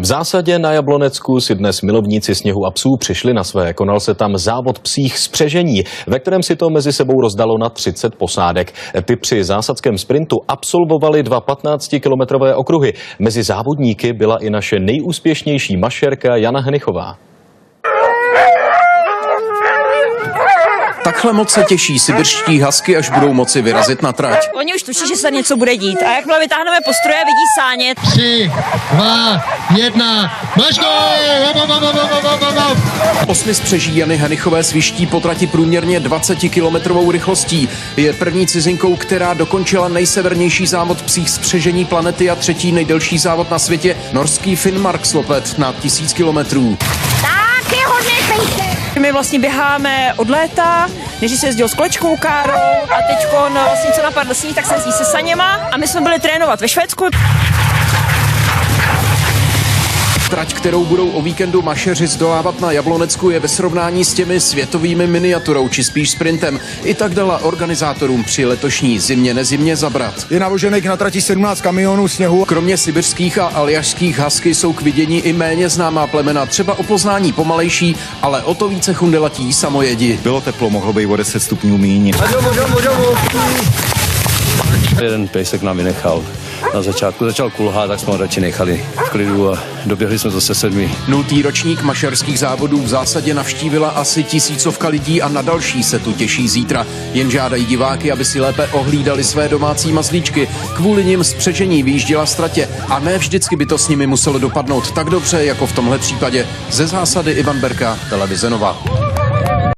V zásadě na Jablonecku si dnes milovníci sněhu a psů přišli na své. Konal se tam závod psích spřežení, ve kterém si to mezi sebou rozdalo na 30 posádek. Ty při zásadském sprintu absolvovali 2 15kilometrové okruhy. Mezi závodníky byla i naše nejúspěšnější mašerka Jana Henichová. Takhle moc se těší sibirští husky, až budou moci vyrazit na trať. Oni už tuší, že se něco bude dít. A jakmile vytáhneme postroje, vidí sánět. 3, 2, 1, maško! 8 spřeží Jany Henichové sviští po trati průměrně 20kilometrovou rychlostí. Je první cizinkou, která dokončila nejsevernější závod psích spřežení planety a třetí nejdelší závod na světě, norský Finnmarkslopet na 1000 kilometrů. Tak je hodně pejse. My vlastně běháme od léta, než se jezdil s kolečkou Károu a teďko vlastně co napadl sníh, tak se jezdí se saněma a my jsme byli trénovat ve Švédsku. Trať, kterou budou o víkendu mašeři zdolávat na Jablonecku, je ve srovnání s těmi světovými miniaturou, či spíš sprintem. I tak dala organizátorům při letošní zimě-nezimně zabrat. Je navožených na trati 17 kamionů sněhu. Kromě sibirských a aljašských husky jsou k vidění i méně známá plemena, třeba o poznání pomalejší, ale o to více chundelatí samojedi. Bylo teplo, mohlo být o 10 stupňů míň. Jeden pejsek nám vynechal. Na začátku začal kulhat, tak jsme ho radši nechali v klidu a doběhli jsme to se 7. 0. ročník mašerských závodů v zásadě navštívila asi 1000 lidí a na další se tu těší zítra. Jen žádají diváky, aby si lépe ohlídali své domácí mazlíčky. Kvůli nim spřežení vyjížděla z tratě a ne vždycky by to s nimi muselo dopadnout tak dobře, jako v tomhle případě. Ze zásady Ivan Berka, Televize Nova.